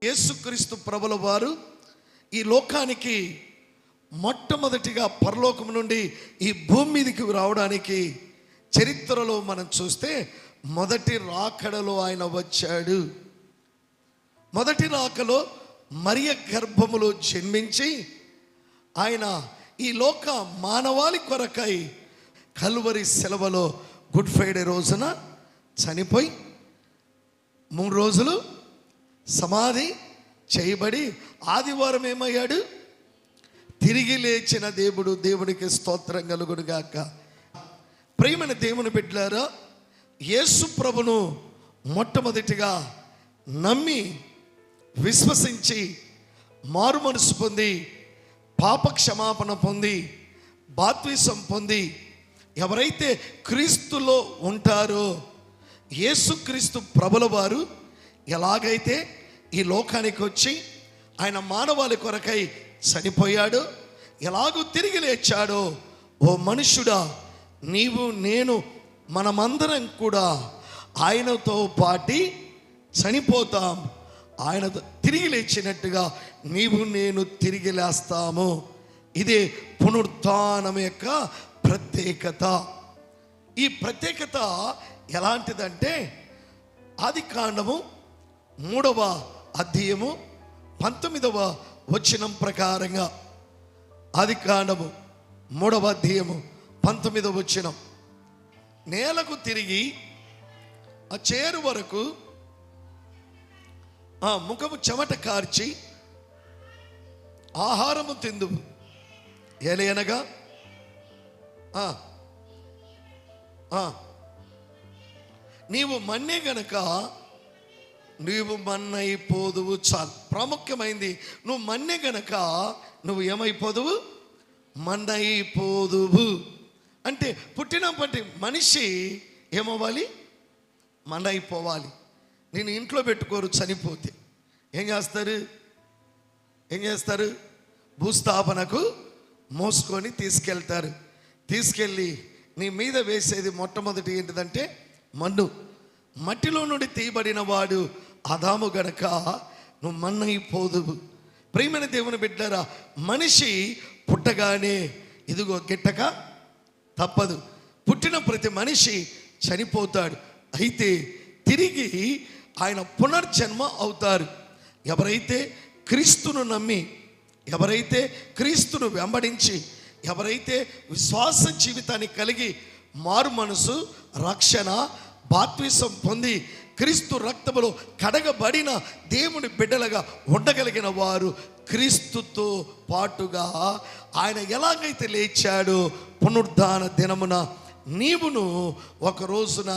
యేసుక్రీస్తు ప్రభుల వారు ఈ లోకానికి మొట్టమొదటిగా పరలోకం నుండి ఈ భూమి మీదకి రావడానికి చరిత్రలో మనం చూస్తే మొదటి రాకడలో ఆయన వచ్చాడు. మొదటి రాకలో మరియ గర్భములో జన్మించి ఆయన ఈ లోక మానవాళి కొరకై కల్వరి సెలవులో గుడ్ ఫ్రైడే రోజున చనిపోయి 3 రోజులు సమాధి చేయబడి ఆదివారం ఏమయ్యాడు? తిరిగి లేచిన దేవునికి స్తోత్రం కలుగును గాక. ప్రియమైన దేవుని బిడ్డలారా, యేసు ప్రభును మొట్టమొదటిగా నమ్మి విశ్వసించి మారు మనసు పొంది పాప క్షమాపణ పొంది బాప్తిసం పొంది ఎవరైతే క్రీస్తులో ఉంటారో, యేసుక్రీస్తు ప్రభుల వారు ఎలాగైతే ఈ లోకానికి వచ్చి ఆయన మానవాళి కొరకై చనిపోయాడో, ఎలాగూ తిరిగి లేచాడో, ఓ మనుష్యుడా, నీవు నేను మనమందరం కూడా ఆయనతో పాటి చనిపోతాం. ఆయన తిరిగి లేచినట్టుగా నీవు నేను తిరిగి లేస్తాము. ఇదే పునరుత్థానం యొక్క ప్రత్యేకత. ఈ ప్రత్యేకత ఎలాంటిదంటే ఆది కాండము 3వ అధ్యాయము 19వ వచనం ప్రకారంగా, ఆది కాండము 3వ అధ్యాయము 19వ వచనం, నేలకు తిరిగి ఆ చేరు వరకు ఆ ముఖము చెమట కార్చి ఆహారము తిందువు. ఏలయనగా నీవు మన్నే గనక నీవు మన్నైపోదువు. చాలు, ప్రాముఖ్యమైంది. నువ్వు మన్నే గనక నువ్వు ఏమైపోదువు? మన్నైపోదువు. అంటే పుట్టినప్పటి మనిషి ఏమవ్వాలి? మన్నైపోవాలి. నేను ఇంట్లో పెట్టుకోరు, చనిపోతే ఏం చేస్తారు? భూస్థాపనకు మోసుకొని తీసుకెళ్తారు. తీసుకెళ్ళి నీ మీద వేసేది మొట్టమొదటి ఏంటిదంటే మన్ను. మట్టిలో నుండి తీయబడిన వాడు ఆదాము గనక నువ్వు మన్నైపోదువు. ప్రియమైన దేవుని బిడ్డలారా, మనిషి పుట్టగానే ఇదిగో గిట్టక తప్పదు. పుట్టిన ప్రతి మనిషి చనిపోతాడు. అయితే తిరిగి ఆయన పునర్జన్మ అవుతారు. ఎవరైతే క్రీస్తును నమ్మి, ఎవరైతే క్రీస్తును వెంబడించి, ఎవరైతే విశ్వాస జీవితాన్ని కలిగి మారు మనసు, రక్షణ, బాప్తిసం పొంది క్రీస్తు రక్తములో కడగబడిన దేవుని బిడ్డలుగా ఉండగలిగిన వారు క్రీస్తుతో పాటుగా ఆయన ఎలాగైతే లేచాడో పునరుద్ధాన దినమున నీవును ఒక రోజున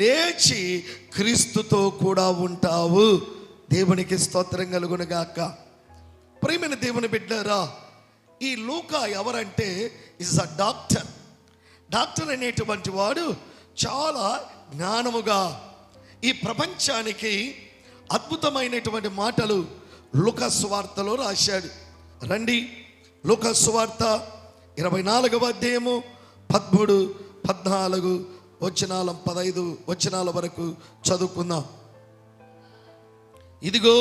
లేచి క్రీస్తుతో కూడా ఉంటావు. దేవునికి స్తోత్రం కలుగును గాక. ప్రియమైన దేవుని బిడ్డలారా, ఈ లూకా ఎవరంటే ఇస్ అ డాక్టర్. డాక్టర్ అనేటువంటి వాడు చాలా జ్ఞానముగా ఈ ప్రపంచానికి అద్భుతమైనటువంటి మాటలు లూకా సువార్తలో రాశాడు. రండి, లూకా సువార్త 24వ అధ్యాయము 13, 14 వచనాల 15 వచనాల వరకు చదువుకుందాం. ఇదిగో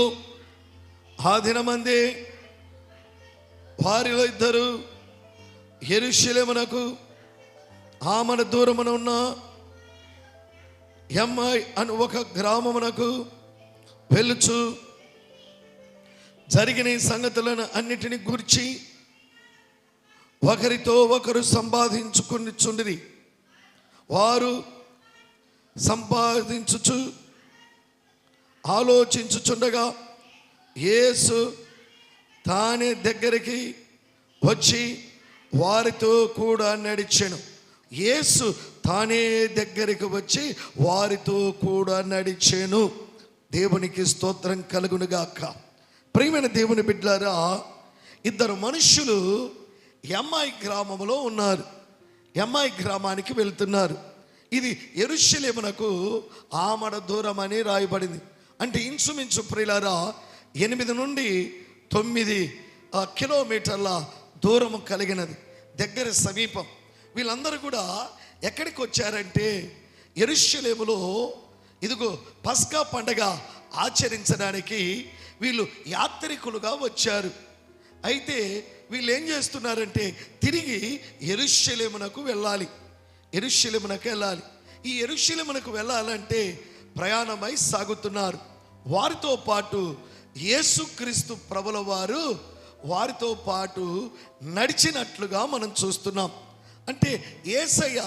ఆ దినమందే వారిలో 2 యెరూషలేమునకు ఆమన దూరమున ఉన్న ఎమ్మాయి అని ఒక గ్రామమునకు వెళ్ళుచు జరిగిన ఈ సంగతులను అన్నిటిని గూర్చి ఒకరితో ఒకరు సంపాదించుకునిచుండిరి. వారు సంపాదించుచు ఆలోచించుచుండగా యేసు తానే దగ్గరికి వచ్చి వారితో కూడా నడిచెను. యేసు తానే దగ్గరికి వచ్చి వారితో కూడా నడిచెను. దేవునికి స్తోత్రం కలుగును గాక. ప్రియమైన దేవుని బిడ్డలారా, 2 మనుషులు ఎమ్మాయి గ్రామంలో ఉన్నారు. ఎమ్మాయి గ్రామానికి వెళ్తున్నారు. ఇది యెరూషలేమునకు ఆమడ దూరం అని రాయబడింది. అంటే ఇంచుమించు ప్రియులారా 8 నుండి 9 కిలోమీటర్ల దూరము కలిగినది, దగ్గర సమీపం. వీళ్ళందరూ కూడా ఎక్కడికి వచ్చారంటే యెరూషలేములో ఇదిగో పస్కా పండగ ఆచరించడానికి వీళ్ళు యాత్రికులుగా వచ్చారు. అయితే వీళ్ళు ఏం చేస్తున్నారంటే తిరిగి యెరూషలేమునకు వెళ్ళాలి. యెరూషలేమునకు వెళ్ళాలి. ఈ యెరూషలేమునకు వెళ్ళాలంటే ప్రయాణమై సాగుతున్నారు. వారితో పాటు యేసుక్రీస్తు ప్రభుల వారు వారితో పాటు నడిచినట్లుగా మనం చూస్తున్నాం. అంటే యేసయ్య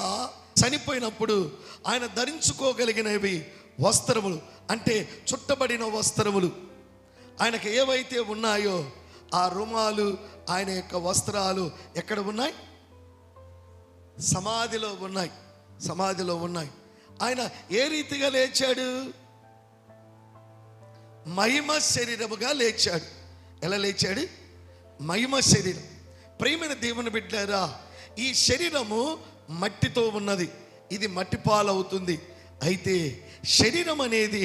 చనిపోయినప్పుడు ఆయన ధరించుకోగలిగినవి వస్త్రములు, అంటే చుట్టబడిన వస్త్రములు. ఆయనకు ఏవైతే ఉన్నాయో ఆ రుమాలు, ఆయన యొక్క వస్త్రాలు ఎక్కడ ఉన్నాయి? సమాధిలో ఉన్నాయి. సమాధిలో ఉన్నాయి. ఆయన ఏ రీతిగా లేచాడు? మహిమ శరీరముగా లేచాడు. ఎలా లేచాడు? మహిమ శరీరం. ప్రియమైన దేవుని బిడ్డలారా, ఈ శరీరము మట్టితో ఉన్నది, ఇది మట్టి పాలవుతుంది. అయితే శరీరం అనేది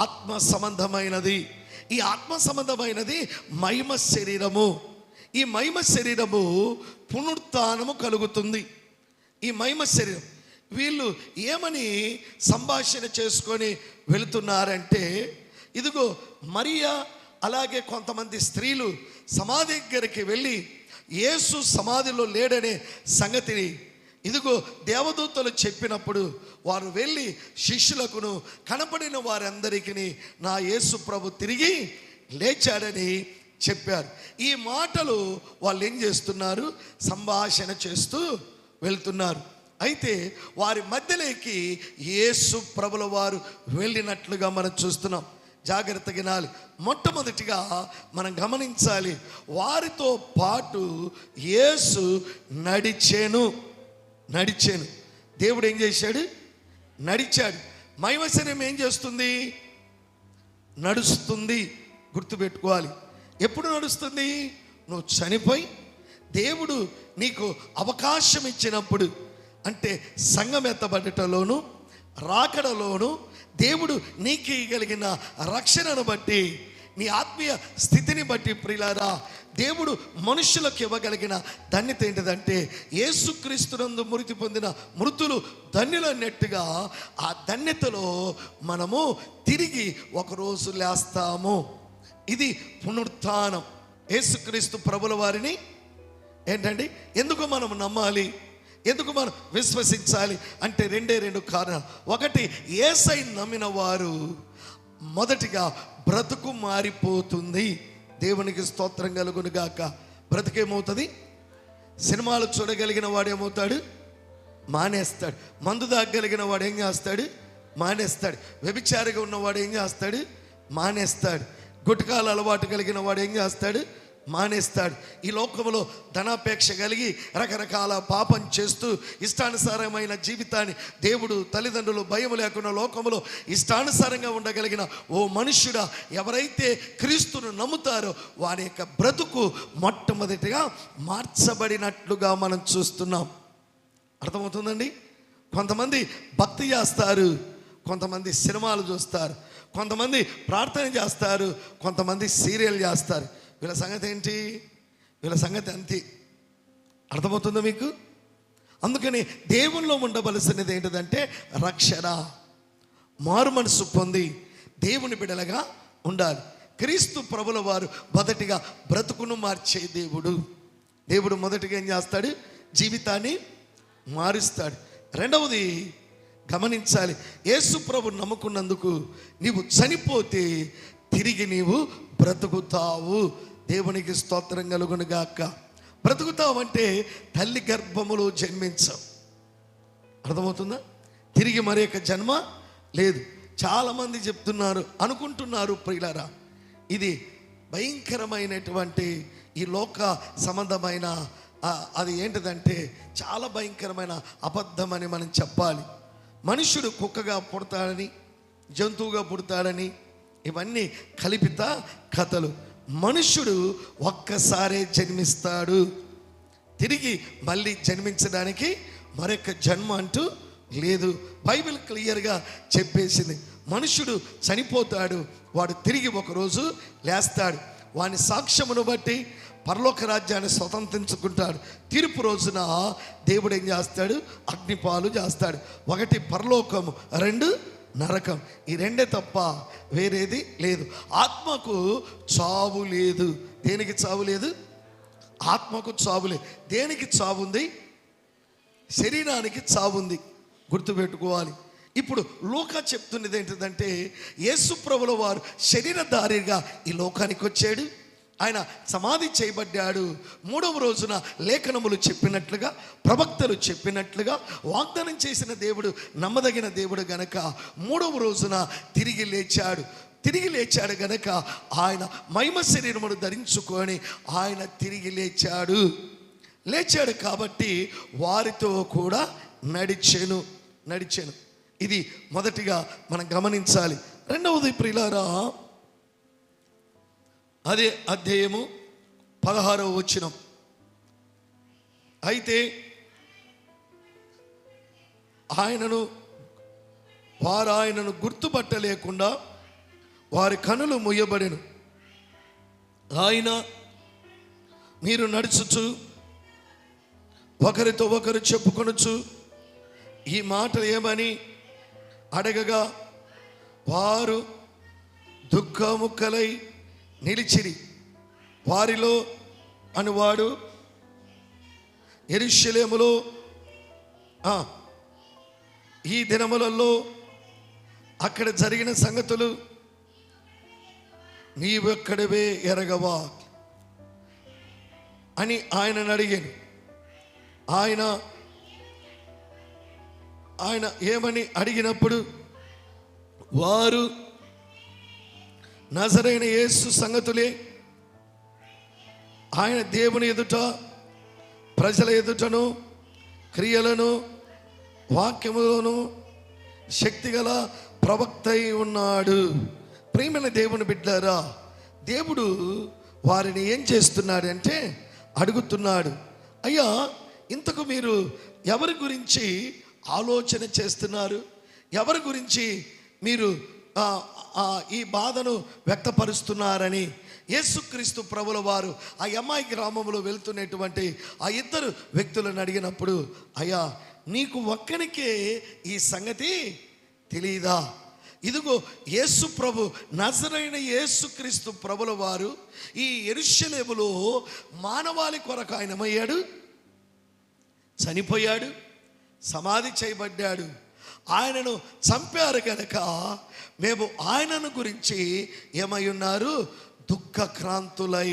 ఆత్మ సంబంధమైనది. ఈ ఆత్మ సంబంధమైనది మహిమ శరీరము. ఈ మహిమ శరీరము పునరుత్థానము కలుగుతుంది. ఈ మహిమ శరీరం వీళ్ళు ఏమని సంభాషణ చేసుకొని వెళుతున్నారంటే, ఇదిగో మరియా అలాగే కొంతమంది స్త్రీలు సమాధి దగ్గరికి వెళ్ళి యేసు సమాధిలో లేడనే సంగతిని ఇదిగో దేవదూతలు చెప్పినప్పుడు వారు వెళ్ళి శిష్యులకును కనపడిన వారందరికీ నా యేసు ప్రభు తిరిగి లేచాడని చెప్పారు. ఈ మాటలు వాళ్ళు ఏం చేస్తున్నారు? సంభాషణ చేస్తూ వెళ్తున్నారు. అయితే వారి మధ్యలోకి యేసు ప్రభుల వారు వెళ్ళినట్లుగా మనం చూస్తున్నాం. జాగ్రత్తగా వినాలి. మొట్టమొదటిగా మనం గమనించాలి, వారితో పాటు యేసు నడిచాను. దేవుడు ఏం చేశాడు? నడిచాడు. మహిమ శరీరం ఏం చేస్తుంది? నడుస్తుంది. గుర్తుపెట్టుకోవాలి. ఎప్పుడు నడుస్తుంది? నువ్వు చనిపోయి దేవుడు నీకు అవకాశం ఇచ్చినప్పుడు, అంటే సంఘం ఎత్తబడటలోను రాకడలోను దేవుడు నీకు ఇవ్వగలిగిన రక్షణను బట్టి, నీ ఆత్మీయ స్థితిని బట్టి ప్రియులారా, దేవుడు మనుషులకు ఇవ్వగలిగిన ధన్యత ఏంటిదంటే యేసుక్రీస్తునందు మృతి పొందిన మృతులు ధన్యులన్నట్టుగా ఆ ధన్యతలో మనము తిరిగి ఒకరోజు లేస్తాము. ఇది పునరుత్థానం. యేసుక్రీస్తు ప్రభుల వారిని ఏంటండి ఎందుకు మనం నమ్మాలి, ఎందుకు మనం విశ్వసించాలి అంటే రెండు కారణాలు. ఒకటి, యేసై నమ్మిన వారు మొదటిగా బ్రతుకు మారిపోతుంది. దేవునికి స్తోత్రం కలుగును గాక. బ్రతుకేమవుతుంది? సినిమాలు చూడగలిగిన వాడు ఏమవుతాడు? మానేస్తాడు. మందు తాగలిగిన వాడు ఏం చేస్తాడు? మానేస్తాడు. వ్యభిచారిగా ఉన్నవాడు ఏం చేస్తాడు? మానేస్తాడు. గుట్కాల అలవాటు కలిగిన వాడు ఏం చేస్తాడు? మానేస్తాడు. ఈ లోకంలో ధనాపేక్ష కలిగి రకరకాల పాపం చేస్తూ ఇష్టానుసారమైన జీవితాన్ని, దేవుడు తల్లిదండ్రులు భయం లేకుండా లోకంలో ఇష్టానుసారంగా ఉండగలిగిన ఓ మనుష్యుడా, ఎవరైతే క్రీస్తును నమ్ముతారో వారి యొక్క బ్రతుకు మొట్టమొదటిగా మార్చబడినట్లుగా మనం చూస్తున్నాం. అర్థమవుతుందండి? కొంతమంది భక్తి చేస్తారు, కొంతమంది సినిమాలు చూస్తారు, కొంతమంది ప్రార్థన చేస్తారు, కొంతమంది సీరియల్ చేస్తారు. వీళ్ళ సంగతి ఏంటి? వీళ్ళ సంగతి అంతే. అర్థమవుతుందా మీకు? అందుకని దేవుల్లో ఉండవలసినది ఏంటిదంటే రక్షణ, మారు మనసు పొంది దేవుని బిడ్డలుగా ఉండాలి. క్రీస్తు ప్రభుల వారు మొదటిగా బ్రతుకును మార్చే దేవుడు మొదటిగా ఏం చేస్తాడు? జీవితాన్ని మారుస్తాడు. రెండవది గమనించాలి, యేసు ప్రభు నమ్ముకున్నందుకు నీవు చనిపోతే తిరిగి నీవు బ్రతుకుతావు. దేవునికి స్తోత్రం కలుగును గాక. బ్రతుకుతావంటే తల్లి గర్భములో జన్మించావు. అర్థమవుతుందా? తిరిగి మరి యొక్క జన్మ లేదు. చాలామంది చెప్తున్నారు, అనుకుంటున్నారు ప్రియులారా, ఇది భయంకరమైనటువంటి ఈ లోక సంబంధమైన అది ఏంటిదంటే చాలా భయంకరమైన అబద్ధమని మనం చెప్పాలి. మనుషుడు కుక్కగా పుడతాడని, జంతువుగా పుడతాడని, ఇవన్నీ కల్పిత కథలు. మనుష్యుడు ఒక్కసారే జన్మిస్తాడు. తిరిగి మళ్ళీ జన్మించడానికి మరొక జన్మ అంటూ లేదు. బైబిల్ క్లియర్గా చెప్పేసింది. మనుష్యుడు చనిపోతాడు, వాడు తిరిగి ఒకరోజు లేస్తాడు. వాని సాక్ష్యమును బట్టి పరలోక రాజ్యాన్ని స్వతంత్రించుకుంటాడు. తీర్పు రోజున దేవుడు ఏం చేస్తాడు? అగ్నిపాలు చేస్తాడు. ఒకటి పరలోకము, రెండు నరకం. ఈ రెండే తప్ప వేరేది లేదు. ఆత్మకు చావు లేదు. దేనికి చావు లేదు? ఆత్మకు చావు లేదు. దేనికి చావు ఉంది? శరీరానికి చావు ఉంది. గుర్తుపెట్టుకోవాలి. ఇప్పుడు లూకా చెప్తున్నది ఏంటిదంటే, యేసు ప్రభుల వారు శరీరధారిగా ఈ లోకానికి వచ్చాడు. ఆయన సమాధి చేయబడ్డాడు. మూడవ రోజున లేఖనములు చెప్పినట్లుగా, ప్రవక్తలు చెప్పినట్లుగా, వాగ్దానం చేసిన దేవుడు నమ్మదగిన దేవుడు గనక మూడవ రోజున తిరిగి లేచాడు. తిరిగి లేచాడు గనక ఆయన మహిమ శరీరమును ధరించుకొని ఆయన తిరిగి లేచాడు. లేచాడు కాబట్టి వారితో కూడా నడిచెను. ఇది మొదటిగా మనం గమనించాలి. రెండవది ప్రియులారా, అదే అధ్యాయము 16వ వచనం. అయితే వారు ఆయనను గుర్తుపట్టలేకుండా వారి కనులు మూయబడెను. ఆయన మీరు నడుచుచు ఒకరితో ఒకరు చెప్పుకొనుచు ఈ మాటలు ఏమని అడగగా వారు దుఃఖముక్కలై నిలిచిరి. వారిలో అనువాడు యెరూషలేములో ఈ దినములలో అక్కడ జరిగిన సంగతులు నీవెక్కడవే ఎరగవా అని ఆయనను అడిగాను. ఆయన ఏమని అడిగినప్పుడు వారు నజరైన యేసు సంగతులే ఆయన దేవుని ఎదుట ప్రజల ఎదుటను క్రియలను వాక్యములను శక్తిగల ప్రవక్త అయి ఉన్నాడు. ప్రియమైన దేవుని బిడ్డారా, దేవుడు వారిని ఏం చేస్తున్నాడు అంటే అడుగుతున్నాడు, అయ్యా ఇంతకు మీరు ఎవరి గురించి ఆలోచన చేస్తున్నారు? ఎవరి గురించి మీరు ఈ బాధను వ్యక్తపరుస్తున్నారని యేసుక్రీస్తు ప్రభుల వారు ఆ యమ్మాయి గ్రామంలో వెళ్తున్నటువంటి ఆ ఇద్దరు వ్యక్తులను అడిగినప్పుడు, అయ్యా నీకు ఒక్కనికే ఈ సంగతి తెలియదా? ఇదిగో యేసు ప్రభు, నజరైన యేసుక్రీస్తు ప్రభుల వారు ఈ యెరూషలేములో మానవాళి కొరకు ఆయన ఏమయ్యాడు? చనిపోయాడు, సమాధి చేయబడ్డాడు. ఆయనను చంపారు కనుక మేము ఆయనను గురించి ఏమై ఉన్నారు? దుఃఖక్రాంతులై.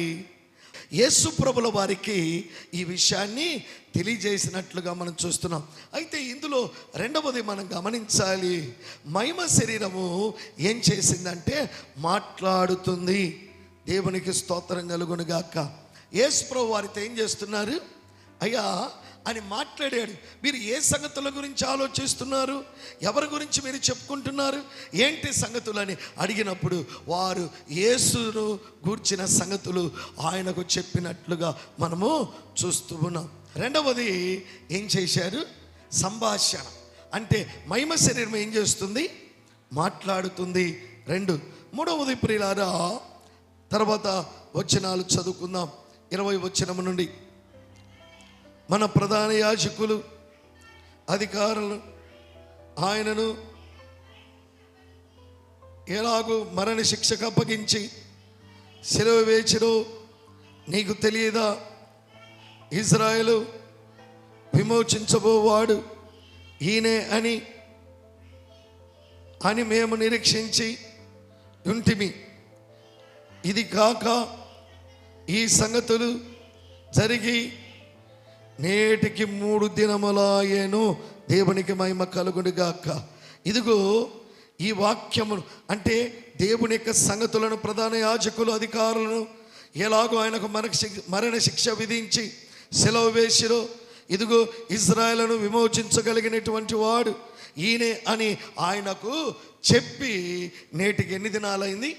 యేసు ప్రభుల వారికి ఈ విషయాన్ని తెలియజేసినట్లుగా మనం చూస్తున్నాం. అయితే ఇందులో రెండవది మనం గమనించాలి. మహిమ శరీరము ఏం చేసిందంటే మాట్లాడుతుంది. దేవునికి స్తోత్రం కలుగునుగాక. యేసు ప్రభు వారితో ఏం చేస్తున్నారు? అయ్యా అని మాట్లాడాడు. మీరు ఏ సంగతుల గురించి ఆలోచిస్తున్నారు? ఎవరి గురించి మీరు చెప్పుకుంటున్నారు? ఏంటి సంగతులని అడిగినప్పుడు వారు యేసును గూర్చిన సంగతులు ఆయనకు చెప్పినట్లుగా మనము చూస్తూ ఉన్నాం. రెండవది ఏం చేశారు? సంభాషణ. అంటే మహిమ శరీరం ఏం చేస్తుంది? మాట్లాడుతుంది. మూడవది ప్రియులారా, తర్వాత వచనాలు చదువుకుందాం. 20వ వచనం నుండి. మన ప్రధాన యాజకులు అధికారులు ఆయనను ఎలాగూ మరణ శిక్షకు అప్పగించి సిలువ వేసిరో నీకు తెలియదా? ఇజ్రాయేలు విమోచించబోవాడు ఈయనే అని మేము నిరీక్షించి ఉంటిమి. ఇది కాక ఈ సంగతులు జరిగి నేటికి 3 దినములాయెను. దేవునికి మహిమ కలుగునుగాక. ఇదిగో ఈ వాక్యమును అంటే దేవుని యొక్క సంగతులను ప్రధాన యాజకులు అధికారులను ఎలాగో ఆయనకు మరణ శిక్ష విధించి సెలవు వేసిరో, ఇదిగో ఇజ్రాయేలును విమోచించగలిగినటువంటి వాడు ఈయనే అని ఆయనకు చెప్పి నేటికి ఎన్ని దినాలైంది?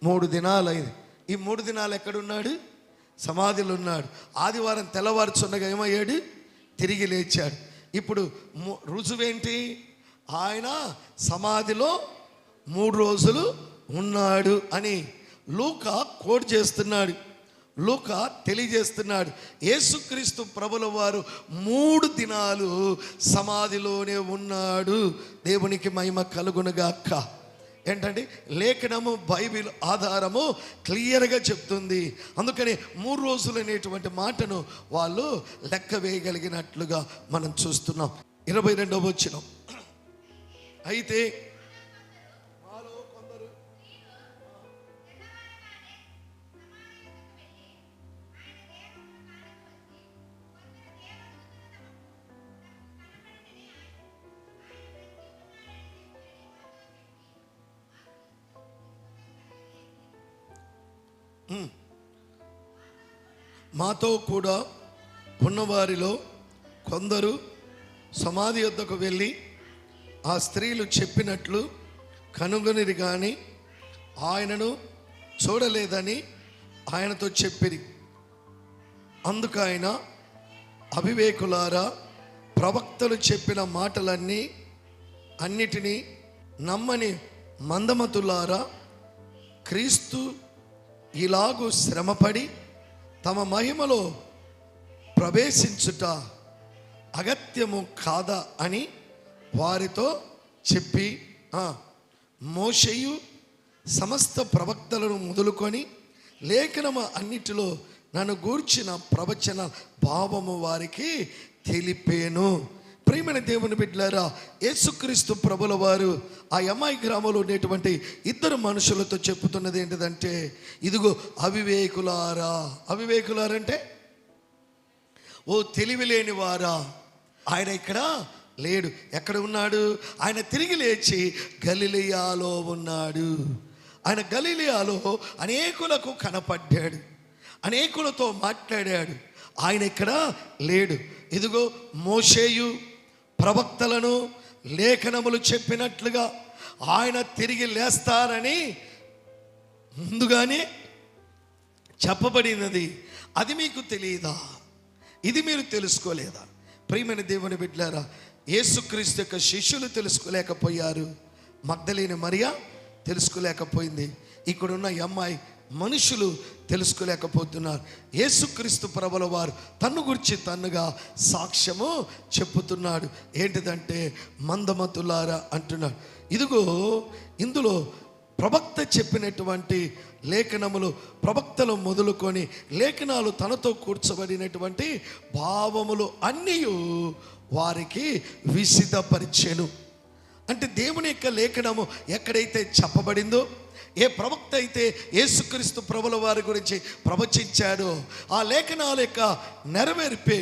3 దినాలైంది. ఈ 3 దినాలు ఎక్కడున్నాడు? సమాధిలో ఉన్నాడు. ఆదివారం తెల్లవారుచున్నగా ఏమయ్యాడు? తిరిగి లేచాడు. ఇప్పుడు రుజువేంటి? ఆయన సమాధిలో 3 రోజులు ఉన్నాడు అని లూకా కోట్ చేస్తున్నాడు. లూకా తెలియజేస్తున్నాడు. యేసుక్రీస్తు ప్రభుల వారు 3 దినాలు సమాధిలోనే ఉన్నాడు. దేవునికి మహిమ కలుగునుగాక. ఏంటంటే లేఖనము, బైబిల్ ఆధారము క్లియర్గా చెప్తుంది. అందుకని 3 రోజులు అనేటువంటి మాటను వాళ్ళు లెక్క వేయగలిగినట్లుగా మనం చూస్తున్నాం. 22వ వచనం, అయితే మాతో కూడా ఉన్నవారిలో కొందరు సమాధి వద్దకు వెళ్ళి ఆ స్త్రీలు చెప్పినట్లు కనుగొనిరి కానీ ఆయనను చూడలేదని ఆయనతో చెప్పిరి. అందుకు ఆయన, అవివేకులారా, ప్రవక్తలు చెప్పిన అన్నిటినీ నమ్మని మందమతులారా, క్రీస్తు ఇలాగూ శ్రమపడి తమ మహిమలో ప్రవేశించుట అగత్యము కాదా అని వారితో చెప్పి, మోషేయు సమస్త ప్రవక్తలను మొదలుకొని లేఖనము అన్నిటిలో నన్ను గూర్చిన ప్రవచన భావము వారికి తెలిపేను. ప్రియమైన దేవుని బిడ్డలారా, యేసుక్రీస్తు ప్రభుల వారు ఆ యమ్మాయి గ్రామంలో ఉండేటువంటి 2 మనుషులతో చెప్పుతున్నది ఏంటిదంటే, ఇదిగో అవివేకులారా. అవివేకులారంటే ఓ తెలివి లేని వారా, ఆయన ఇక్కడ లేడు. ఎక్కడ ఉన్నాడు? ఆయన తిరిగి లేచి గలిలయలో ఉన్నాడు. ఆయన గలిలయలో అనేకులకు కనపడ్డాడు, అనేకులతో మాట్లాడాడు. ఆయన ఇక్కడ లేడు. ఇదిగో మోషేయు ప్రవక్తలను లేఖనములు చెప్పినట్లుగా ఆయన తిరిగి లేస్తారని ముందుగానే చెప్పబడినది. అది మీకు తెలియదా? ఇది మీరు తెలుసుకోలేదా? ప్రియమైన దేవుని బిడ్డలారా, యేసుక్రీస్తు యొక్క శిష్యులు తెలుసుకోలేకపోయారు. మగ్దలేని మరియా తెలుసుకోలేకపోయింది. ఇక్కడున్న అమ్మాయి మనుషులు తెలుసుకోలేకపోతున్నారు. యేసుక్రీస్తు ప్రభుల వారు తన్ను గురించి తన్నుగా సాక్ష్యము చెప్పుతున్నాడు. ఏంటిదంటే, మందమతులారా అంటున్నాడు. ఇదిగో ఇందులో ప్రవక్త చెప్పినటువంటి లేఖనములు, ప్రవక్తలు మొదలుకొని లేఖనాలు తనతో కూర్చబడినటువంటి భావములు అన్నీ వారికి విసిదపరిచెను. అంటే దేవుని యొక్క లేఖనము ఎక్కడైతే చెప్పబడిందో, ఏ ప్రవక్త అయితే యేసుక్రీస్తు ప్రభుల వారి గురించి ప్రవచించాడో, ఆ లేఖనాల యొక్క నెరవేర్పే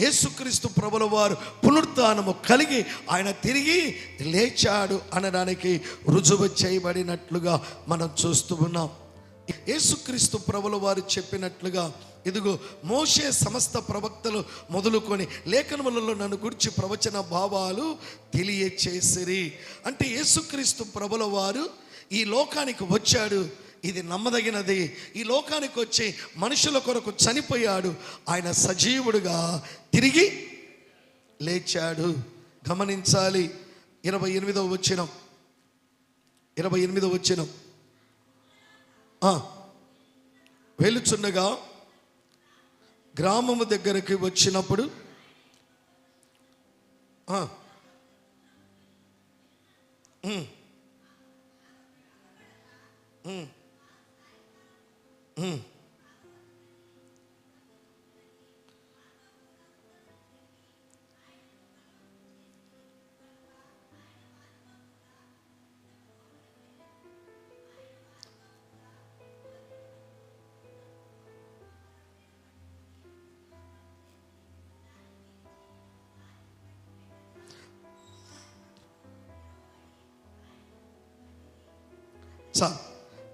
యేసుక్రీస్తు ప్రభుల వారు పునరుత్థానము కలిగి ఆయన తిరిగి లేచాడు అనడానికి రుజువు చేయబడినట్లుగా మనం చూస్తూ ఉన్నాం. యేసుక్రీస్తు ప్రభుల వారు చెప్పినట్లుగా ఇదిగో మోషే సమస్త ప్రవక్తలు మొదలుకొని లేఖనములలో నన్ను గురించి ప్రవచన భావాలు తెలియచేసిరి. అంటే యేసుక్రీస్తు ప్రభుల వారు ఈ లోకానికి వచ్చాడు, ఇది నమ్మదగినది. ఈ లోకానికి వచ్చి మనుషుల కొరకు చనిపోయాడు, ఆయన సజీవుడుగా తిరిగి లేచాడు. గమనించాలి. 28వ వచనం, 28వ వచనం, వెలుచుండగా గ్రామము దగ్గరికి వచ్చినప్పుడు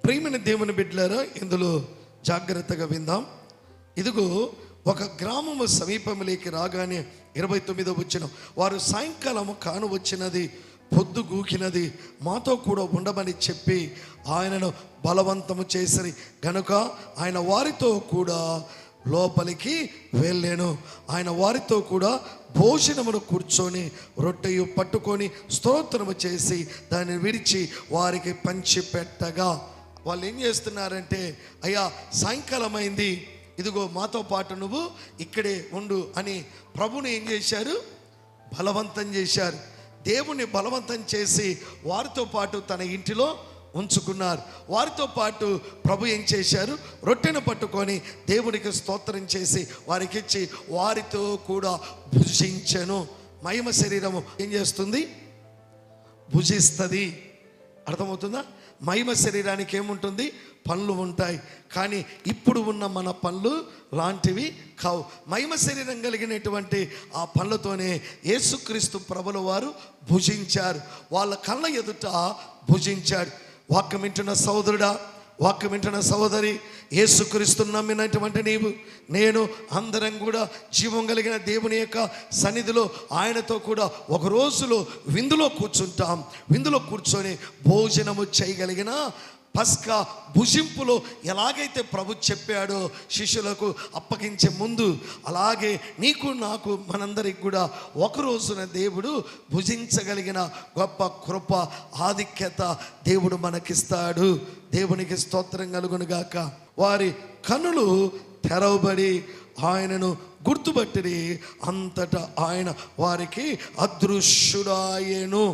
ప్రియమైన దేవుని బిడ్డలారా, ఇందులో జాగ్రత్తగా విందాం. ఇదిగో ఒక గ్రామము సమీపంలోకి రాగానే 29వ వచనం, వారు సాయంకాలము కాను వచ్చినది, పొద్దు గూకినది, మాతో కూడా ఉండమని చెప్పి ఆయనను బలవంతము చేసిరి గనుక ఆయన వారితో కూడా లోపలికి వెళ్ళాను. ఆయన వారితో కూడా భోజనమును కూర్చొని రొట్టెయు పట్టుకొని స్తోత్రము చేసి దాన్ని విడిచి వారికి పంచిపెట్టగా, వాళ్ళు ఏం చేస్తున్నారంటే, అయ్యా సాయంకాలం అయింది, ఇదిగో మాతో పాటు నువ్వు ఇక్కడే ఉండు అని ప్రభుని ఏం చేశారు? బలవంతం చేశారు. దేవుని బలవంతం చేసి వారితో పాటు తన ఇంటిలో ఉంచుకున్నారు. వారితో పాటు ప్రభు ఏం చేశారు? రొట్టెను పట్టుకొని దేవునికి స్తోత్రం చేసి వారికి ఇచ్చి వారితో కూడా భుజించెను. మహిమ శరీరము ఏం చేస్తుంది? భుజిస్తుంది. అర్థమవుతుందా? మహిమ శరీరానికి ఏముంటుంది? పళ్ళు ఉంటాయి. కానీ ఇప్పుడు ఉన్న మన పళ్ళు లాంటివి కావు. మహిమ శరీరం కలిగినటువంటి ఆ పళ్ళతోనే యేసుక్రీస్తు ప్రభుల వారు భుజించారు. వాళ్ళ కళ్ళ ఎదుట భుజించాడు. వాక్యం వింటున్న సోదరుడా, వాక్యం వింటున్న సహోదరి, యేసుక్రీస్తును నమ్మినటువంటి నీవు నేను అందరం కూడా జీవం కలిగిన దేవుని యొక్క సన్నిధిలో ఆయనతో కూడా ఒక రోజులో విందులో కూర్చుంటాం. విందులో కూర్చొని భోజనము చేయగలిగిన పస్కా భుజింపులో ఎలాగైతే ప్రభు చెప్పాడో శిష్యులకు అప్పగించే ముందు, అలాగే నీకు నాకు మనందరికి కూడా ఒక రోజున దేవుడు భుజించగలిగిన గొప్ప కృప ఆధిక్యత దేవుడు మనకిస్తాడు. దేవునికి స్తోత్రం కలుగునుగాక. వారి కన్నులు తెరవబడి ఆయనను గుర్తుపట్టిరి. అంతటా ఆయన వారికి అదృశ్యుడాయెను.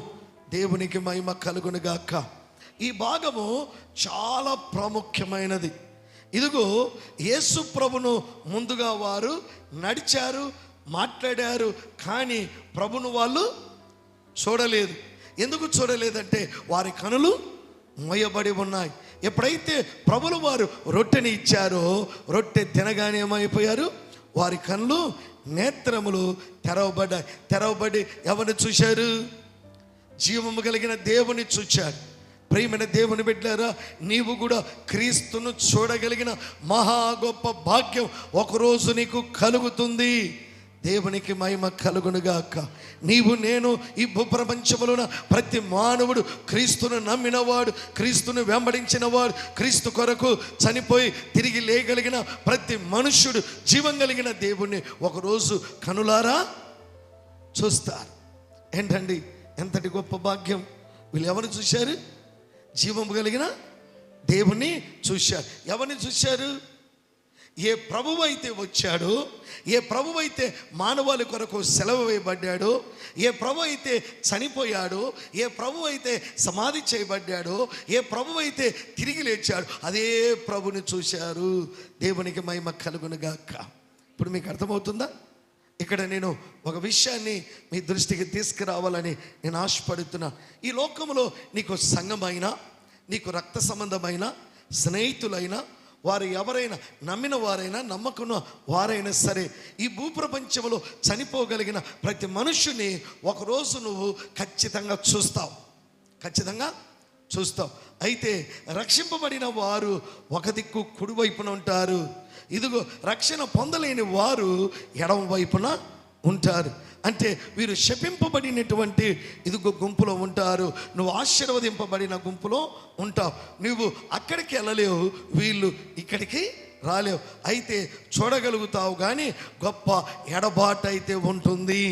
దేవునికి మహిమ కలుగునుగాక. ఈ భాగము చాలా ప్రాముఖ్యమైనది. ఇదిగో యేసు ప్రభును ముందుగా వారు నడిచారు, మాట్లాడారు, కానీ ప్రభును వాళ్ళు చూడలేదు. ఎందుకు చూడలేదంటే వారి కనులు మోయబడి ఉన్నాయి. ఎప్పుడైతే ప్రభులు వారు రొట్టెని ఇచ్చారో రొట్టె తినగానే ఏమైపోయారు? వారి కళ్ళు నేత్రములు తెరవబడ్డాయి. తెరవబడి ఎవరిని చూశారు? జీవము కలిగిన దేవుని చూశారు. ప్రియమైన దేవుని బిడ్డలారా, నీవు కూడా క్రీస్తును చూడగలిగిన మహా గొప్ప భాగ్యం ఒకరోజు నీకు కలుగుతుంది. దేవునికి మహిమ కలుగునుగాక. నీవు నేను ఈ భూప్రపంచములోన ప్రతి మానవుడు క్రీస్తును నమ్మినవాడు, క్రీస్తును వెంబడించినవాడు, క్రీస్తు కొరకు చనిపోయి తిరిగి లేగలిగిన ప్రతి మనుష్యుడు జీవం కలిగిన దేవుణ్ణి ఒకరోజు కనులారా చూస్తారు. ఏంటండి ఎంతటి గొప్ప భాగ్యం! వీళ్ళు ఎవరు చూశారు? జీవము కలిగిన దేవుణ్ణి చూశారు. ఎవరిని చూశారు? ఏ ప్రభువు అయితే వచ్చాడో, ఏ ప్రభువు అయితే మానవాళి కొరకు సెలవు వేయబడ్డాడో, ఏ ప్రభు అయితే చనిపోయాడో, ఏ ప్రభు అయితే సమాధి చేయబడ్డాడో, ఏ ప్రభు అయితే తిరిగి లేచాడు, అదే ప్రభుని చూశారు. దేవునికి మహిమ కలుగునుగాక. ఇప్పుడు మీకు అర్థమవుతుందా? ఇక్కడ నేను ఒక విషయాన్ని మీ దృష్టికి తీసుకురావాలని నేను ఆశపడుతున్నా. ఈ లోకంలో నీకు సంఘమైనా, నీకు రక్త సంబంధమైన స్నేహితులైనా, వారు ఎవరైనా నమ్మిన వారైనా నమ్మకున్న వారైనా సరే, ఈ భూప్రపంచంలో చనిపోగలిగిన ప్రతి మనుషుని ఒకరోజు నువ్వు ఖచ్చితంగా చూస్తావు. ఖచ్చితంగా చూస్తావు. అయితే రక్షింపబడిన వారు ఒక దిక్కు కుడివైపున ఉంటారు. ఇదిగో రక్షణ పొందలేని వారు ఎడమ వైపున ఉంటారు. అంటే వీరు శపింపబడినటువంటి ఇదిగో గుంపులో ఉంటారు, నువ్వు ఆశీర్వదింపబడిన గుంపులో ఉంటావు. నువ్వు అక్కడికి వెళ్ళలేవు, వీళ్ళు ఇక్కడికి రాలేవు. అయితే చూడగలుగుతావు, కానీ గొప్ప ఎడబాటు అయితే ఉంటుంది.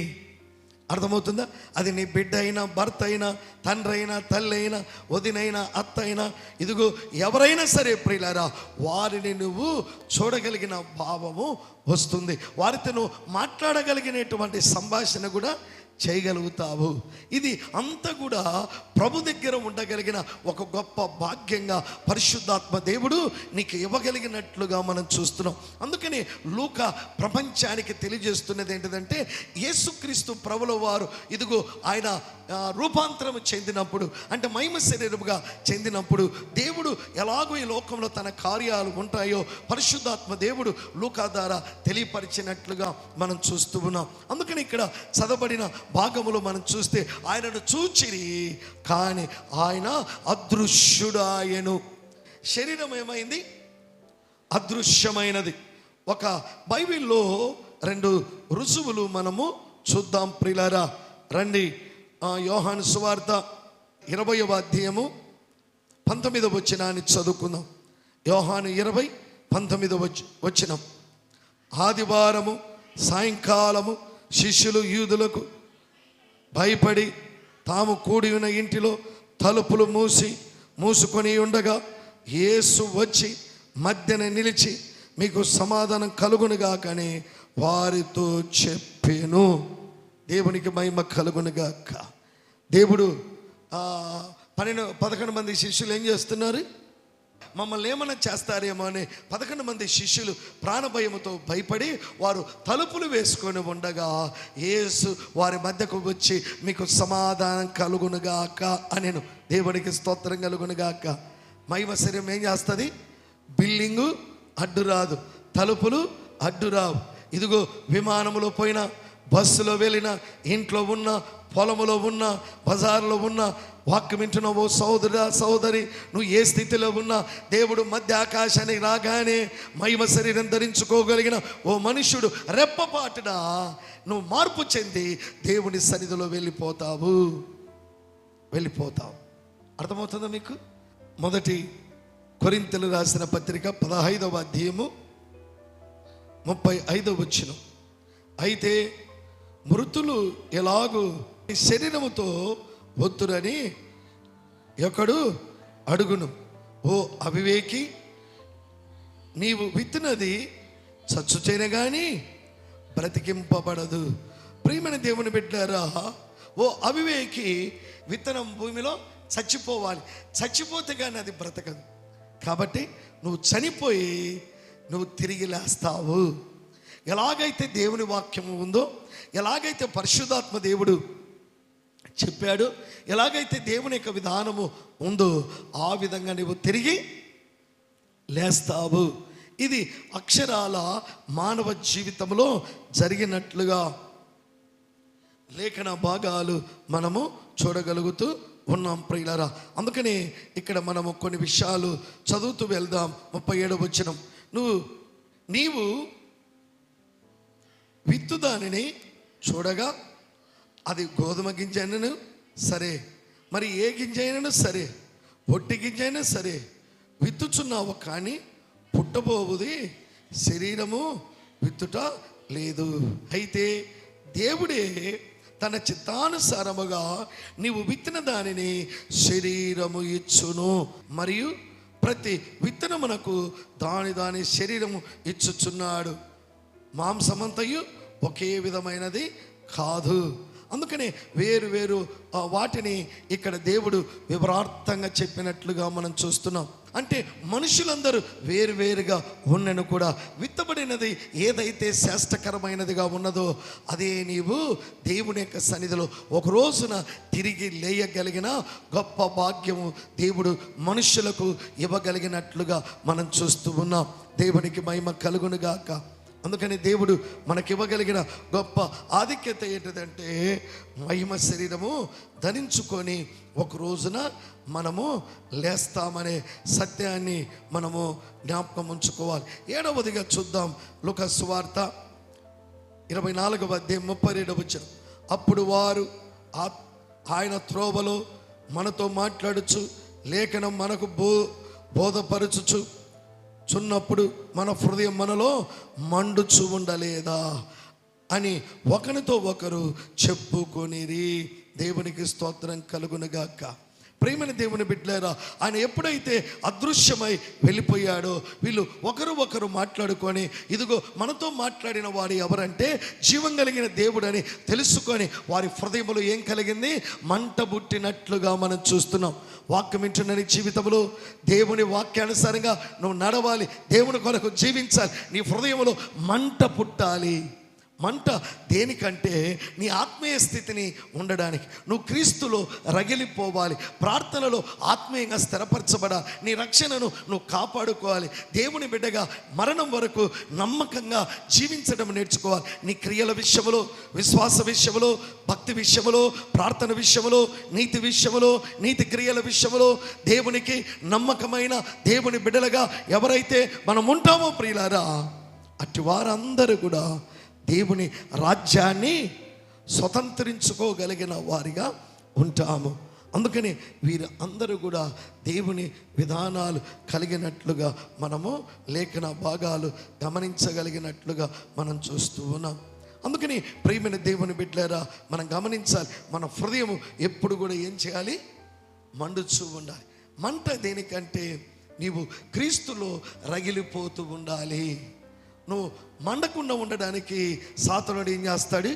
అర్థమవుతుందా? అది నీ బిడ్డ అయినా, భర్త అయినా, తండ్రి అయినా, తల్లి అయినా, వదినైనా, అత్త అయినా, ఇదిగో ఎవరైనా సరే ప్రియులారా, వారిని నువ్వు చూడగలిగిన భావము వస్తుంది. వారితో నువ్వు మాట్లాడగలిగినటువంటి సంభాషణ కూడా చేయగలుగుతావు. ఇది అంతా కూడా ప్రభు దగ్గర ఉండగలిగిన ఒక గొప్ప భాగ్యంగా పరిశుద్ధాత్మ దేవుడు నీకు ఇవ్వగలిగినట్లుగా మనం చూస్తున్నాం. అందుకని లూకా ప్రపంచానికి తెలియజేస్తున్నది ఏంటిదంటే, యేసుక్రీస్తు ప్రభుల వారు ఇదిగో ఆయన రూపాంతరం చెందినప్పుడు, అంటే మహిమ శరీరముగా చెందినప్పుడు, దేవుడు ఎలాగో ఈ లోకంలో తన కార్యాలు ఉంటాయో పరిశుద్ధాత్మ దేవుడు లూకా ద్వారా తెలియపరిచినట్లుగా మనం చూస్తూ ఉన్నాం. అందుకని ఇక్కడ చదవబడిన భాగములో మనం చూస్తే ఆయనను చూచిరి, కానీ ఆయన అదృశ్యుడాయెను. శరీరం ఏమైంది? అదృశ్యమైనది. ఒక బైబిల్లో 2 రుజువులు మనము చూద్దాం ప్రియులారా. రండి, యోహాను సువార్త 20వ అధ్యాయము 19వ వచనాన్ని చదువుకుందాం. యోహాను 20:19 వచనం. ఆదివారము సాయంకాలము శిష్యులు యూదులకు భయపడి తాము కూడి ఉన్న ఇంటిలో తలుపులు మూసుకొని ఉండగా యేసు వచ్చి మధ్యన నిలిచి మీకు సమాధానం కలుగునుగాకని వారితో చెప్పాను. దేవునికి మహిమ కలుగునుగాక. దేవుడు 11 మంది శిష్యులు ఏం చేస్తున్నారు? మమ్మల్ని ఏమన్నా చేస్తారేమో అని 11 మంది శిష్యులు ప్రాణభయముతో భయపడి వారు తలుపులు వేసుకొని ఉండగా యేసు వారి మధ్యకు వచ్చి మీకు సమాధానం కలుగునుగాక అనెను. దేవునికి స్తోత్రం కలుగునుగాక. మహిమ శరీరం ఏం చేస్తుంది? బిల్డింగు అడ్డు రాదు, తలుపులు అడ్డు రావు. ఇదిగో విమానంలో పోయినా, బస్సులో వెళ్ళిన, ఇంట్లో ఉన్న, పొలములో ఉన్న, బజార్లో ఉన్న, వాక్యం వింటున్నావు సోదరా సోదరి, నువ్వు ఏ స్థితిలో ఉన్నా దేవుడు మధ్య ఆకాశానికి రాగానే మహిమ శరీరం ధరించుకోగలిగిన ఓ మనుష్యుడు రెప్పపాటున నువ్వు మార్పు చెంది దేవుని సన్నిధిలో వెళ్ళిపోతావు. అర్థమవుతుందా మీకు? 1 కొరింథీయులు రాసిన పత్రిక 15వ అధ్యాయము 35వ వచనం. అయితే మృతులు ఎలాగూ శరీరముతో వద్దురని ఒకడు అడుగును. ఓ అవివేకి, నీవు విత్తినది చచ్చుచేనే గాని బ్రతికింపబడదు. ప్రియమైన దేవుని బిడ్డారా, ఓ అవివేకి, విత్తనం భూమిలో చచ్చిపోవాలి, చచ్చిపోతే కానీ అది బ్రతకదు. కాబట్టి నువ్వు చనిపోయి నువ్వు తిరిగి లేస్తావు. ఎలాగైతే దేవుని వాక్యము ఉందో, ఎలాగైతే పరిశుద్ధాత్మ దేవుడు చెప్పాడు, ఎలాగైతే దేవుని యొక్క విధానము ఉందో ఆ విధంగా నువ్వు తిరిగి లేస్తావు. ఇది అక్షరాల మానవ జీవితంలో జరిగినట్లుగా లేఖన భాగాలు మనము చూడగలుగుతూ ఉన్నాం ప్రియులారా. అందుకని ఇక్కడ మనము కొన్ని విషయాలు చదువుతూ వెళ్దాం. 37వ వచనం. నీవు విత్తు దానిని చూడగా అది గోధుమ గింజ అయినను సరే, మరి ఏ గింజ అయినను సరే, ఒట్టి గింజ అయినా సరే విత్తుచున్నావు, కానీ పుట్టబోవుది శరీరము విత్తుట లేదు. అయితే దేవుడే తన చిత్తానుసారముగా నీవు విత్తిన దానిని శరీరము ఇచ్చును, మరియు ప్రతి విత్తనమునకు దాని శరీరము ఇచ్చుచున్నాడు. మాంసమంతయు ఒకే విధమైనది కాదు. అందుకనే వేరు వేరు వాటిని ఇక్కడ దేవుడు వివరార్థంగా చెప్పినట్లుగా మనం చూస్తున్నాం. అంటే మనుషులందరూ వేరువేరుగా ఉన్నను కూడా విత్తబడినది ఏదైతే శ్రేష్టకరమైనదిగా ఉన్నదో అదే నీవు దేవుని యొక్క సన్నిధిలో ఒక రోజున తిరిగి లేయగలిగిన గొప్ప భాగ్యము దేవుడు మనుషులకు ఇవ్వగలిగినట్లుగా మనం చూస్తూ ఉన్నాం. దేవునికి మహిమ కలుగునుగాక. అందుకని దేవుడు మనకివ్వగలిగిన గొప్ప ఆధిక్యత ఏంటిదంటే మహిమ శరీరము ధరించుకొని ఒక రోజున మనము లేస్తామనే సత్యాన్ని మనము జ్ఞాపకం ఉంచుకోవాలి. 7వదిగా చూద్దాం. లూకా సువార్త 24వ అధ్యాయం 32వ వచనం. అప్పుడు వారు ఆయన త్రోవలో మనతో మాట్లాడుచు లేఖనం మనకు బోధపరచుచు చున్నప్పుడు మన హృదయం మనలో మండుచు ఉండలేదా అని ఒకరితో ఒకరు చెప్పుకొనిరి. దేవునికి స్తోత్రం కలుగునుగాక. ప్రేమైన దేవుని బిడ్డలారా, ఆయన ఎప్పుడైతే అదృశ్యమై వెళ్ళిపోయాడో వీళ్ళు ఒకరు మాట్లాడుకొని ఇదిగో మనతో మాట్లాడిన వాడు ఎవరంటే జీవం కలిగిన దేవుడని తెలుసుకొని వారి హృదయంలో ఏం కలిగింది? మంట పుట్టినట్లుగా మనం చూస్తున్నాం. వాక్యం వింటున్న నీ జీవితంలో దేవుని వాక్యానుసారంగా నువ్వు నడవాలి, దేవుని కొరకు జీవించాలి. నీ హృదయంలో మంట పుట్టాలి. మంట దేనికంటే నీ ఆత్మీయ స్థితిని ఉండడానికి. నువ్వు క్రీస్తులో రగిలిపోవాలి, ప్రార్థనలో ఆత్మీయంగా స్థిరపరచబడాలి, నీ రక్షణను నువ్వు కాపాడుకోవాలి, దేవుని బిడ్డగా మరణం వరకు నమ్మకంగా జీవించడం నేర్చుకోవాలి. నీ క్రియల విషయంలో, విశ్వాస విషయంలో, భక్తి విషయంలో, ప్రార్థన విషయంలో, నీతి విషయంలో, నీతి క్రియల విషయంలో దేవునికి నమ్మకమైన దేవుని బిడ్డలుగా ఎవరైతే మనం ఉంటామో ప్రియులారా, అటు వారందరూ కూడా దేవుని రాజ్యాన్ని స్వతంత్రించుకోగలిగిన వారిగా ఉంటాము. అందుకని వీరు అందరూ కూడా దేవుని విధానాలు కలిగినట్లుగా మనము లేఖన భాగాలు గమనించగలిగినట్లుగా మనం చూస్తూ ఉన్నాం. అందుకని ప్రియమైన దేవుని బిడ్డలారా, మనం గమనించాలి, మన హృదయం ఎప్పుడు కూడా ఏం చేయాలి? మండుచూ ఉండాలి. మంట దేనికంటే నీవు క్రీస్తులో రగిలిపోతూ ఉండాలి. నువ్వు మండకుండా ఉండడానికి సాతానుడు ఏం చేస్తాడు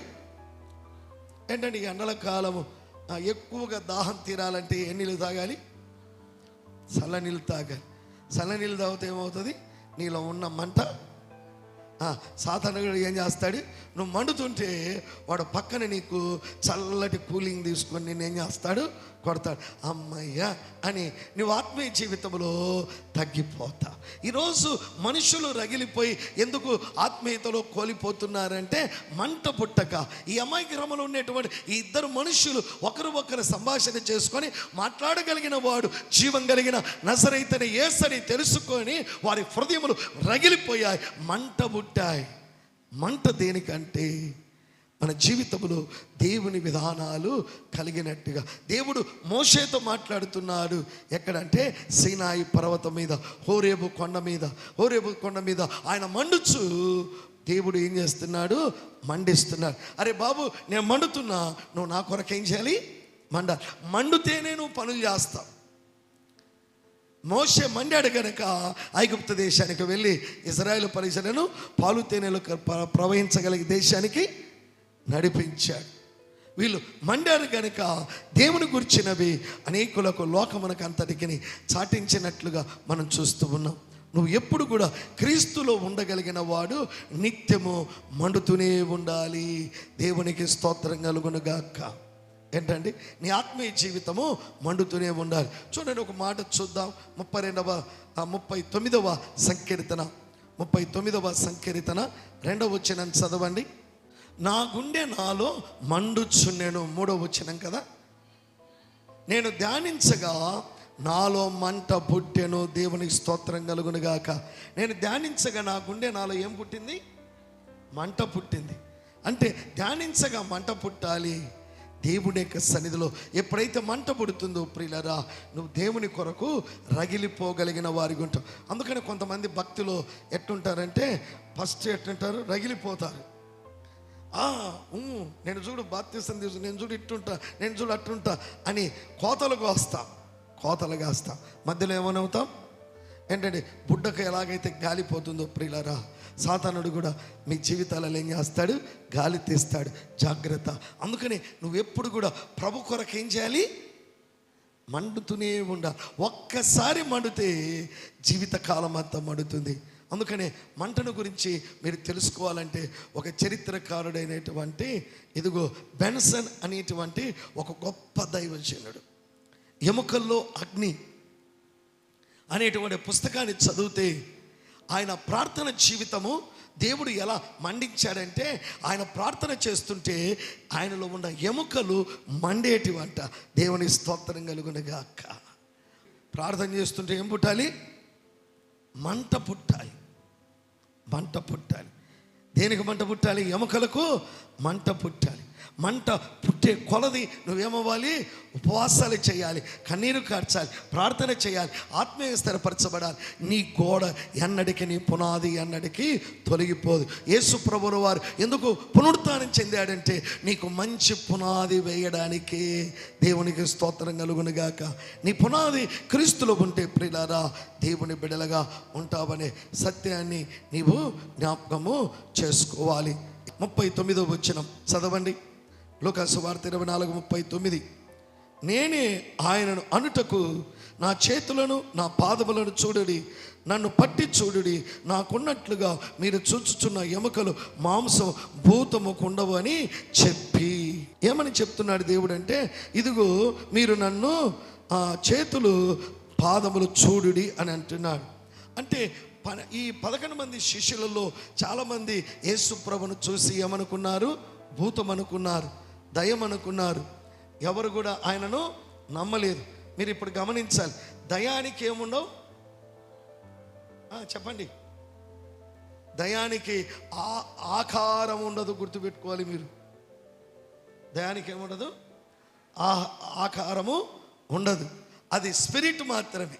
ఏంటంటే, ఈ ఎండల కాలము ఎక్కువగా దాహం తీరాలంటే ఎన్ని నీళ్ళు తాగాలి? చల్లనీళ్ళు తాగాలి. చల్లనీళ్ళు తాగితే ఏమవుతుంది? నీలో ఉన్న మంట సాతానుడు ఏం చేస్తాడు, నువ్వు మండుతుంటే వాడు పక్కన నీకు చల్లటి కూలింగ్ తీసుకొని నేను ఏం చేస్తాడు, కొడతాడు. అమ్మయ్య అని నువ్వు ఆత్మీయ జీవితంలో తగ్గిపోతా. ఈరోజు మనుషులు రగిలిపోయి ఎందుకు ఆత్మీయతలో కోల్పోతున్నారంటే, మంట పుట్టక. ఈ అమ్మాయి గ్రామంలో ఉండేటువంటి ఈ ఇద్దరు మనుషులు ఒకరు సంభాషణ చేసుకొని మాట్లాడగలిగిన వాడు జీవం కలిగిన నజరేయుడైన యేసుని తెలుసుకొని వారి హృదయములు రగిలిపోయాయి, మంట పుట్టాయి. మంట దేనికంటే, మన జీవితంలో దేవుని విధానాలు కలిగినట్టుగా. దేవుడు మోషేతో మాట్లాడుతున్నాడు. ఎక్కడంటే సీనాయి పర్వతం మీద, హోరేబు కొండ మీద ఆయన మండుచు దేవుడు ఏం చేస్తున్నాడు, మండిస్తున్నాడు. అరే బాబు, నేను మండుతున్నా, నువ్వు నా కొరకు ఏం చేయాలి, మండుతేనే నువ్వు పనులు చేస్తావు. మోషే మండాడు గనక ఐగుప్తు దేశానికి వెళ్ళి ఇజ్రాయేలు ప్రజలను పాలు తేనెలు ప్రవహించగలిగే దేశానికి నడిపించాడు. వీళ్ళు మండారు గనుక దేవుని గురించినవి అనేకులకు లోకమునకు అంతటికి చాటించినట్లుగా మనం చూస్తూ ఉన్నాం. నువ్వు ఎప్పుడు కూడా క్రీస్తులో ఉండగలిగిన వాడు నిత్యము మండుతూనే ఉండాలి. దేవునికి స్తోత్రం కలుగునుగాక. ఏంటండి, నీ ఆత్మీయ జీవితము మండుతూనే ఉండాలి. చూడండి, ఒక మాట చూద్దాం. 39వ సంకీర్తన 2వ వచనం చదవండి. నా గుండె నాలో మండుచున్నెను. 3వ వచనం కదా. నేను ధ్యానించగా నాలో మంట పుట్టెను. దేవునికి స్తోత్రం కలుగునుగాక. నేను ధ్యానించగా నా గుండె నాలో ఏం పుట్టింది, మంట పుట్టింది. అంటే ధ్యానించగా మంట పుట్టాలి. దేవుని యొక్క సన్నిధిలో ఎప్పుడైతే మంట పుడుతుందో ప్రియులరా, నువ్వు దేవుని కొరకు రగిలిపోగలిగిన వారికి ఉంటావు. అందుకని కొంతమంది భక్తులు ఎట్టుంటారంటే, ఫస్ట్ ఎట్టుంటారు, రగిలిపోతారు. నేను చూడు బాప్తిసం తీసుకు, నేను చూడు ఇట్టుంటా, నేను చూడు అట్టుంటా అని కోతలు కాస్తాం. మధ్యలో ఏమనవుతాం ఏంటంటే, బుడ్డకు ఎలాగైతే గాలిపోతుందో ప్రియులరా, సాతానుడు కూడా మీ జీవితాలలో ఏం చేస్తాడు, గాలి తీస్తాడు. జాగ్రత్త. అందుకని నువ్వెప్పుడు కూడా ప్రభు కొరకు ఏం చేయాలి, మండుతూనే ఉండాలి. ఒక్కసారి మండితే జీవితకాలం అంతా మండుతుంది. అందుకనే మంటను గురించి మీరు తెలుసుకోవాలంటే ఒక చరిత్రకారుడైనటువంటి ఇదిగో బెన్సన్ అనేటువంటి ఒక గొప్ప దైవజనుడు, ఎముకల్లో అగ్ని అనేటువంటి పుస్తకాన్ని చదివితే ఆయన ప్రార్థన జీవితము దేవుడు ఎలా మండించాడంటే, ఆయన ప్రార్థన చేస్తుంటే ఆయనలో ఉన్న ఎముకలు మండేటివంట. దేవుని స్తోత్రం కలుగునుగాక. ప్రార్థన చేస్తుంటే ఏం పుట్టాలి, మంట పుట్టాలి. దేనికి మంట పుట్టాలి, ఎముకలకు మంట పుట్టాలి. మంట పుట్టే కొలది నువ్వేమవ్వాలి, ఉపవాసాలు చేయాలి, కన్నీరు కార్చాలి, ప్రార్థన చేయాలి, ఆత్మీయ స్థిరపరచబడాలి. నీ గోడ ఎన్నడికి, నీ పునాది ఎన్నడికి తొలగిపోదు. యేసు ప్రభువు వారు ఎందుకు పునరుత్థానం చెందాడంటే, నీకు మంచి పునాది వేయడానికి. దేవునికి స్తోత్రం కలుగునుగాక. నీ పునాది క్రీస్తులో ఉంటే ప్రియులారా, దేవుని బిడ్డలుగా ఉంటావనే సత్యాన్ని నీవు జ్ఞాపకము చేసుకోవాలి. 39వ వచనం చదవండి. లూకా సువార్త 24:39. నేనే ఆయనను అనుటకు నా చేతులను నా పాదములను చూడుడి, నన్ను పట్టి చూడుడి, నాకున్నట్లుగా మీరు చూచుచున్న ఎముకలు మాంసం భూతముకు ఉండవు అని చెప్పి. ఏమని చెప్తున్నాడు దేవుడు అంటే, ఇదిగో మీరు నన్ను చేతులు పాదములు చూడుడి అని అంటున్నాడు. అంటే ఈ 11 మంది శిష్యులలో చాలామంది యేసు ప్రభువును చూసి ఏమనుకున్నారు, భూతం అనుకున్నారు, దయ్యం అనుకున్నారు. ఎవరు కూడా ఆయనను నమ్మలేదు. మీరు ఇప్పుడు గమనించాలి, దయానికి ఏముండవు, చెప్పండి, దయానికి ఆకారం ఉండదు. గుర్తుపెట్టుకోవాలి మీరు, దయానికి ఏముండదు, ఆకారము ఉండదు. అది స్పిరిట్ మాత్రమే.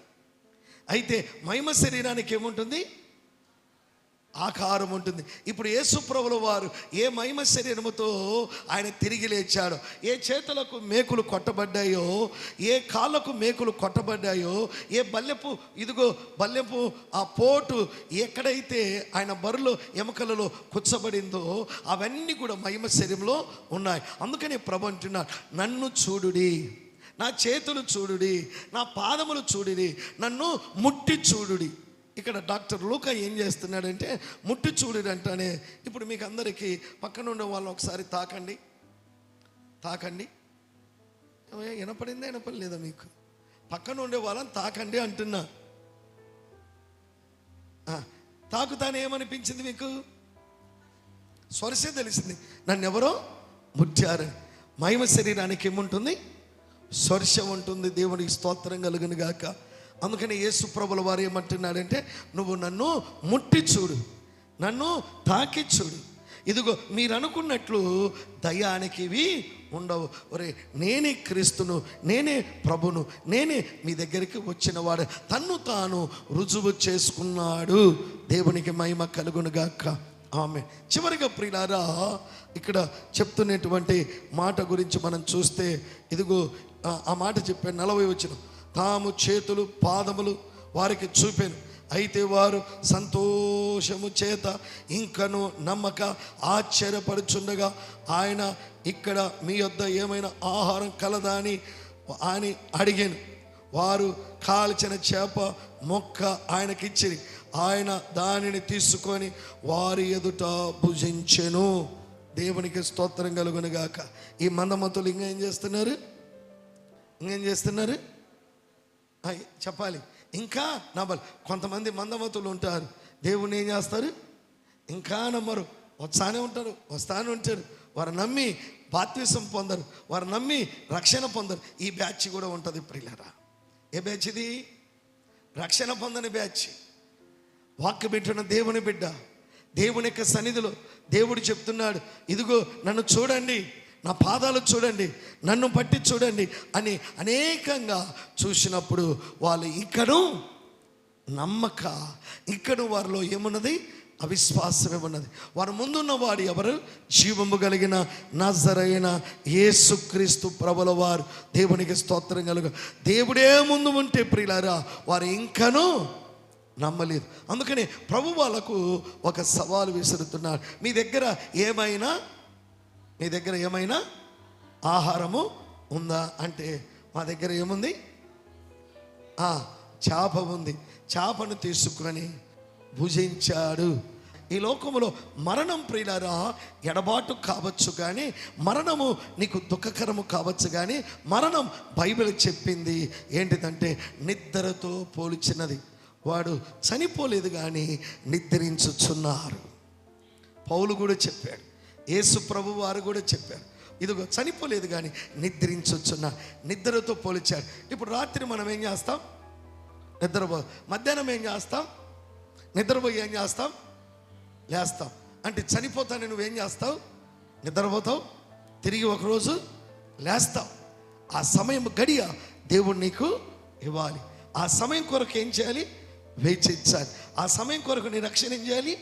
అయితే మహిమ శరీరానికి ఏముంటుంది, ఆకారం ఉంటుంది. ఇప్పుడు యేసుప్రభుల వారు ఏ మహిమ శరీరముతో ఆయన తిరిగి లేచాడో, ఏ చేతులకు మేకులు కొట్టబడ్డాయో, ఏ కాళ్ళకు మేకులు కొట్టబడ్డాయో, ఏ బల్లెపు ఆ పోటు ఎక్కడైతే ఆయన బరులో ఎముకలలో కుచ్చబడిందో అవన్నీ కూడా మహిమ శరీరంలో ఉన్నాయి. అందుకని ప్రభు అంటున్నాడు, నన్ను చూడుడి, నా చేతులు చూడుడి, నా పాదములు చూడుడి, నన్ను ముట్టి చూడుడి. ఇక్కడ డాక్టర్ లూకా ఏం చేస్తున్నాడంటే ముట్టి చూడుడి అంటానే. ఇప్పుడు మీకు అందరికీ పక్కన ఉండే వాళ్ళని ఒకసారి తాకండి. వినపడలేదా మీకు? పక్కన ఉండే వాళ్ళని తాకండి అంటున్నా. తాకుతానే ఏమనిపించింది మీకు? స్వర్శే తెలిసింది, నన్ను ఎవరో ముట్టారని. మహిమ శరీరానికి ఏముంటుంది? స్వర్శ ఉంటుంది. దేవునికి స్తోత్రం కలుగును గాక. అందుకని యేసు ప్రభుల వారు ఏమంటున్నాడంటే, నువ్వు నన్ను ముట్టి చూడు, నన్ను తాకి చూడు. ఇదిగో మీరు అనుకున్నట్లు దయ్యానికి ఇవి ఉండవు. ఒరే, నేనే క్రీస్తును, నేనే ప్రభును, నేనే మీ దగ్గరికి వచ్చినవాడు. తన్ను తాను రుజువు చేసుకున్నాడు. దేవునికి మహిమ కలుగునుగాక. ఆమె చివరిగా ప్రియులారా, ఇక్కడ చెప్తున్నటువంటి మాట గురించి మనం చూస్తే, ఇదిగో ఆ మాట చెప్పాను 40 వచనం. తాము చేతులు పాదములు వారికి చూపాను, అయితే వారు సంతోషము చేత ఇంకను నమ్మక ఆశ్చర్యపడుచుండగా ఆయన, ఇక్కడ మీ యొద్ద ఏమైనా ఆహారం కలదా అని అడిగాను. వారు కాల్చిన చేప మొక్క ఆయనకిచ్చిరి. ఆయన దానిని తీసుకొని వారి ఎదుట భుజించెను. దేవునికి స్తోత్రం కలుగునుగాక. ఈ మందమతులు ఇంకేం చేస్తున్నారు? చెప్పాలి. ఇంకా నమ్మరు. కొంతమంది మందమతులు ఉంటారు, దేవుని ఏం చేస్తారు? ఇంకా నమ్మరు, వస్తానే ఉంటారు. వారు నమ్మి బాప్తిసం పొందరు, వారు నమ్మి రక్షణ పొందరు. ఈ బ్యాచ్ కూడా ఉంటుంది ప్రియులారా. ఏ బ్యాచ్ ఇది? రక్షణ పొందని బ్యాచ్. వాక్కు బిడ్డ, దేవుని బిడ్డ, దేవుని యొక్క సన్నిధిలో దేవుడు చెప్తున్నాడు, ఇదిగో నన్ను చూడండి, నా పాదాలు చూడండి, నన్ను పట్టి చూడండి అని అనేకంగా చూసినప్పుడు వాళ్ళు ఇంకను నమ్మక, ఇంకను వారిలో ఏమున్నది? అవిశ్వాసం ఏమున్నది? వారు ముందున్న వాడు ఎవరు? జీవము కలిగిన నజరైన యేసుక్రీస్తు ప్రభుల వారు. దేవునికి స్తోత్రం కలుగు. దేవుడే ముందు ఉంటే ప్రియులారా, వారు ఇంకను నమ్మలేదు. అందుకని ప్రభు వాళ్ళకు ఒక సవాలు విసురుతున్నాడు. మీ దగ్గర ఏమైనా ఆహారము ఉందా అంటే, మా దగ్గర ఏముంది? చేప ఉంది. చేపను తీసుకొని భుజించాడు. ఈ లోకములో మరణం ప్రియులారా ఎడబాటు కావచ్చు, కానీ మరణము నీకు దుఃఖకరము కావచ్చు, కానీ మరణం బైబిల్ చెప్పింది ఏంటిదంటే నిద్రతో పోల్చినది. వాడు చనిపోలేదు కానీ నిద్రించుచున్నారు. పౌలు కూడా చెప్పాడు, యేసు ప్రభు వారు కూడా చెప్పారు, ఇదిగో చనిపోలేదు కానీ నిద్రించుచున్నారు. నిద్రతో పోల్చాడు. ఇప్పుడు రాత్రి మనం ఏం చేస్తాం? మధ్యాహ్నం ఏం చేస్తాం? నిద్రపోయి ఏం చేస్తాం? లేస్తాం. అంటే చనిపోతాను నువ్వేం చేస్తావు? నిద్రపోతావు, తిరిగి ఒకరోజు లేస్తావు. ఆ సమయం గడియ దేవుడు నీకు ఇవ్వాలి. ఆ సమయం కొరకు ఏం చేయాలి? వేచించాలి. ఆ సమయం కొరకు నీ రక్షణ ఏం చేయాలి?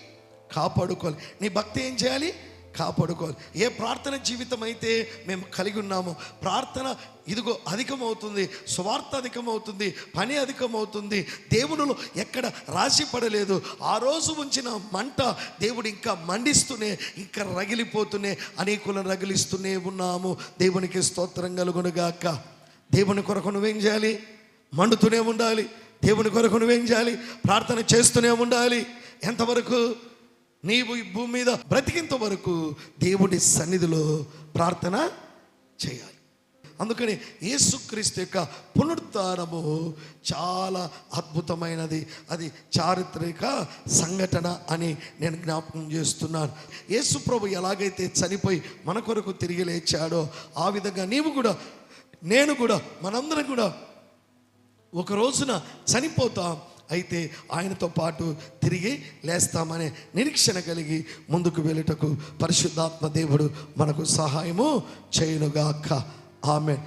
కాపాడుకోవాలి. నీ భక్తి ఏం చేయాలి? కాపాడుకోవాలి. ఏ ప్రార్థన జీవితం అయితే మేము కలిగి ఉన్నామో, ప్రార్థన ఇదిగో అధికమవుతుంది, స్వార్థ అధికమవుతుంది, పని అధికమవుతుంది. దేవునిలో ఎక్కడ రాశి పడలేదు. ఆ రోజు ఉంచిన మంట దేవుడు ఇంకా మండిస్తూనే, ఇంకా రగిలిపోతూనే, అనేకులను రగిలిస్తూనే ఉన్నాము. దేవునికి స్తోత్రం కలుగునుగాక. దేవుని కొరకు నువ్వేం చేయాలి? మండుతూనే ఉండాలి. దేవుని కొరకు నువ్వేం చేయాలి? ప్రార్థన చేస్తూనే ఉండాలి. ఎంతవరకు? నీవు ఈ భూమి మీద బ్రతికింత వరకు దేవుడి సన్నిధిలో ప్రార్థన చేయాలి. అందుకని యేసుక్రీస్తు యొక్క పునరుద్ధానము చాలా అద్భుతమైనది. అది చారిత్రక సంఘటన అని నేను జ్ఞాపకం చేస్తున్నాను. యేసు ప్రభు ఎలాగైతే చనిపోయి మన కొరకు తిరిగి లేచాడో, ఆ విధంగా నీవు కూడా, నేను కూడా, మనందరం కూడా ఒక రోజున చనిపోతాం. అయితే ఆయనతో పాటు తిరిగి లేస్తామనే నిరీక్షణ కలిగి ముందుకు వెళ్ళుటకు పరిశుద్ధాత్మ దేవుడు మనకు సహాయము చేయునుగాక. ఆమేన్.